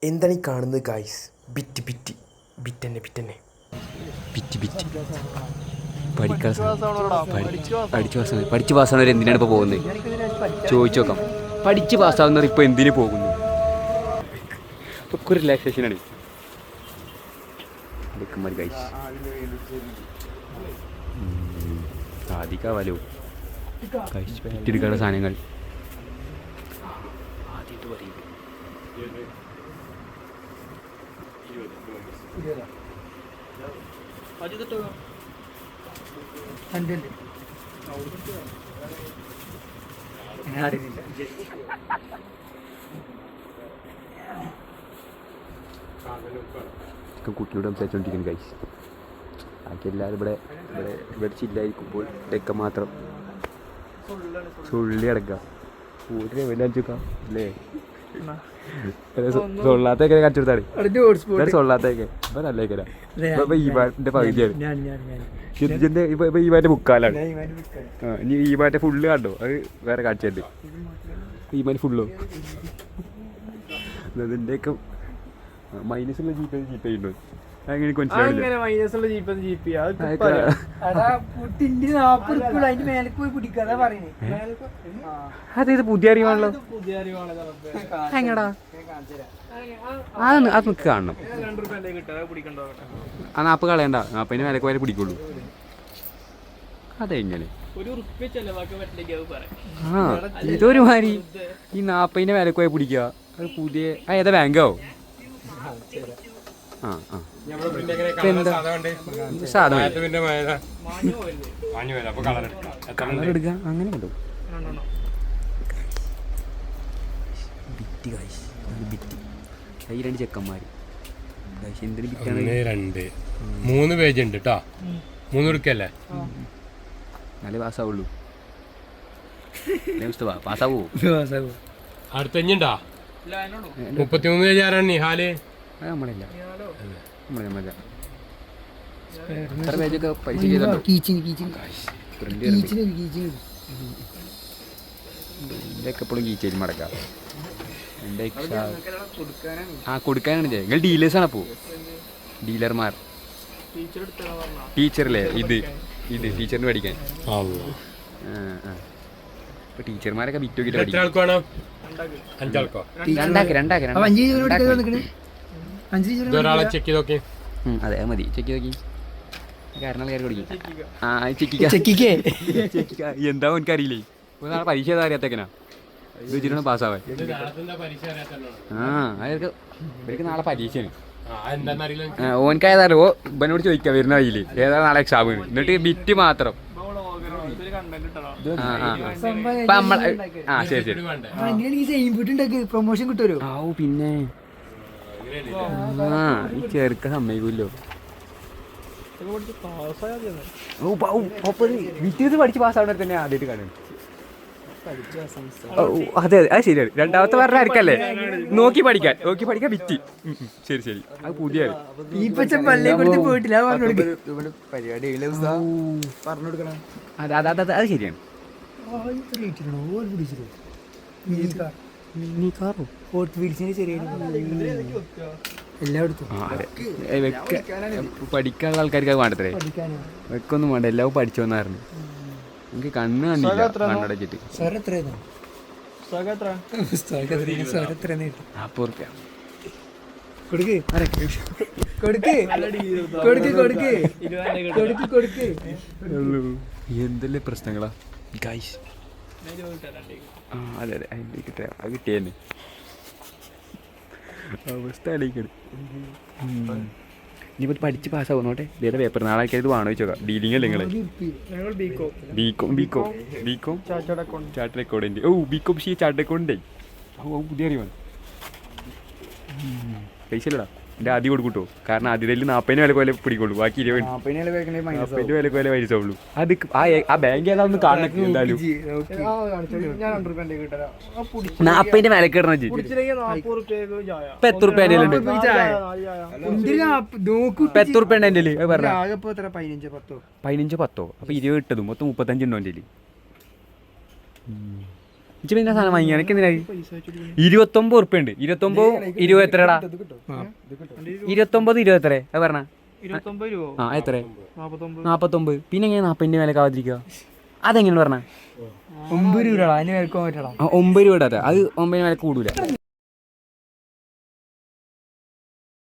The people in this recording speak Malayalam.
എന്താണ് ഈ കാണുന്നത് ഗായ്സ്? ബിറ്റ് ബിറ്റ് ബിറ്റന്നെ ബിറ്റന്നെ ബിറ്റ് ബിറ്റ് പഠിച്ച് പാസ്സാവുന്നവർ എന്തിനാണ് ഇപ്പോൾ പോകുന്നത് ചോദിച്ചു നോക്കാം. പഠിച്ച് പാസ്സാവുന്നവർ ഇപ്പോൾ എന്തിനു പോകുന്നു? ഒക്കെ ഒരു റിലാക്സേഷനാണ് ഗൈസ്. സാധിക്കാവല്ലോ ഗൈസ്, വിറ്റെടുക്കാനുള്ള സാധനങ്ങൾ ആദ്യമായിട്ട് പറയും. കുട്ടിയോട് സംസാരിച്ചുകൊണ്ടിരിക്കുന്നു ഗൈസ്. ബാക്കി എല്ലാവരും ഇവിടെ ചില്ലായിരിക്കുമ്പോൾ ഇതൊക്കെ മാത്രം സുള്ളി അടക്കാം ഒരു ലെവലടിച്ചേക്കാം അല്ലേ? സൊള്ളാത്തൊക്കെ കാണിച്ചു കൊടുത്താണ്. സൊള്ളാത്തൊക്കെ ഇപ്പൊ നല്ലേക്കല ഇപ്പൊ ഈമാന്റെ പകുതിയാണ്. ഇപ്പൊ ഈമാന്റെ മുക്കാലാണ്. ഇനി ഈമാന്റെ ഫുള്ള് കണ്ടോ? അത് വേറെ കാണിച്ചത് ഈമാൻ ഫുള്ളോ അതിൻ്റെയൊക്കെ മൈനസുള്ള ജീപ്പ് ഉണ്ടോ? അങ്ങനെ അതേത് പുതിയ അറിവാണല്ലോ. എങ്ങടാ അത് നിക്ക് കാണണം. ആ നാപ്പ് കളയണ്ട, നാപ്പിന് വിലക്ക് വരെ പിടിക്കുള്ളൂ. അതെങ്ങനെ ഇതൊരു മാതിരി ഈ 40 വിലക്ക് പോയി പിടിക്കുക. അത് പുതിയ ഏതാ ബാങ്കോ? കളറെടുക്കാം അങ്ങനെ ഉണ്ടോ? ബിറ്റ് ഗൈസ്, ബിറ്റ് ഈ 2 ചെക്കന്മാര് എന്തിനു ബിറ്റാണ്? 2 3 പേജ് ഉണ്ട് കേട്ടോ. 3 എടുക്കല്ലേ നല്ല പാസ്സാവുള്ളൂ. പാസ്സാവോ? അടുത്തഞ്ഞുണ്ടാ 33 പേജ് ആരാണ്? നിഹാല് നമ്മളില്ല. എത്ര പേജൊക്കെ പൈസ ചെയ്തോ? ഇതൊക്കെ എപ്പോഴും കീച്ചേരി മടക്കാം. എൻ്റെ കൊടുക്കാനാണ് നിങ്ങൾ ഡീലേഴ്സാണ്. അപ്പോൾ ഡീലർമാർ ടീച്ചറല്ലേ? ഇത് ടീച്ചറിന് പഠിക്കാൻ. ഇപ്പൊ ടീച്ചർമാരൊക്കെ വിറ്റോക്കിട്ട് അതെ മതി. ചെക്ക് നോക്കി കാരണം കയറി കൊടുക്കും. എന്താ എനിക്കറിയില്ലേ? നാളെ പരീക്ഷ ഏതാ അറിയാത്തേക്കനാ ഇത് പാസ്സാവാൻ. ഇവർക്ക് നാളെ പരീക്ഷയാണ്. ഓനക്കായതാരോ ഇവനോട് ചോദിക്കാം വരുന്ന വഴിയിൽ ഏതാ നാളെ എക്സാം. എന്നിട്ട് ബിറ്റ് മാത്രം. ശരി പ്രൊമോഷൻ കിട്ടുമല്ലോ. പിന്നെ ഈ ചെറുക്ക സമ്മതിക്കൂല്ലോ. വിറ്റ് പഠിച്ച് പാസ്സാവുന്ന തന്നെ ആദ്യമായിട്ട് കാണുന്നത്. അതെ അത് ശരിയാണ്. രണ്ടാമത്തെ പറഞ്ഞ ആർക്കല്ലേ? നോക്കി പഠിക്കാൻ വിറ്റ്. ശരി അത് പുതിയ അത് ശരിയാണ്. പഠിക്കാനുള്ള ആൾക്കാർക്ക് വേണ്ടത്രേ. വെക്കൊന്നും വേണ്ട, എല്ലാവരും പഠിച്ചു വന്നായിരുന്നു. എനിക്ക് കണ്ണ് കണ്ടില്ല കണ്ണടച്ചിട്ട്. 40 എന്തെല്ലാം പ്രശ്നങ്ങളാ ഗൈസ്. അതെ കിട്ടാ അത് കിട്ടിയെന്നെ അവസ്ഥ അലയിക്കണ്. ഇനിയിപ്പോൾ പഠിച്ച് പാസ്സാവുന്നോട്ടെ. ഇതേ പേപ്പർ നാളെ ഇത് വേണോ ചോദിച്ചോക്കാം. ഡീലിംഗ് അല്ലേ നിങ്ങള്? BCom chartered accountant. BCom chartered accountant. പുതിയ അറിവാണ്. പൈസ ഇല്ലടാ. എൻ്റെ ആദ്യം കൊടുക്കൂട്ടോ. കാരണം ആദ്യത്തിൽ 40 വിലക്ക് വില പിടിക്കുള്ളൂ. ബാക്കി 20 വിലക്ക് വില പൈസയുള്ളൂ. അത് ആ ബാങ്ക് ഏതാണെന്ന് കാണണം. എന്തായാലും 40 വിലക്ക് ഇടണം. ഇപ്പൊ എത്ര റുപ്യ ഉണ്ട്? ഇപ്പൊ എത്ര റുപ്യ ഉണ്ട് എൻ്റെ? അത് പറഞ്ഞ 15-10. അപ്പൊ 20 ഇട്ടതും മൊത്തം 35 ഉണ്ടോ എൻ്റെ? ഇജ്ജ് പിന്നെ സാധനം വാങ്ങി എനിക്ക് എന്തിനായി 29 ഉറുപ്പ്യ ഉണ്ട്. 29 20 എത്രടാ? 29 20 എത്ര അത് പറഞ്ഞ? ആ എത്ര? 49. പിന്നെ എങ്ങനെ 40 മേലേക്ക് ആവാതിരിക്കുക? അതെങ്ങനെ പറഞ്ഞ? 9 രൂപ. 9 രൂപ അത് 9 മേലെ കൂടൂല.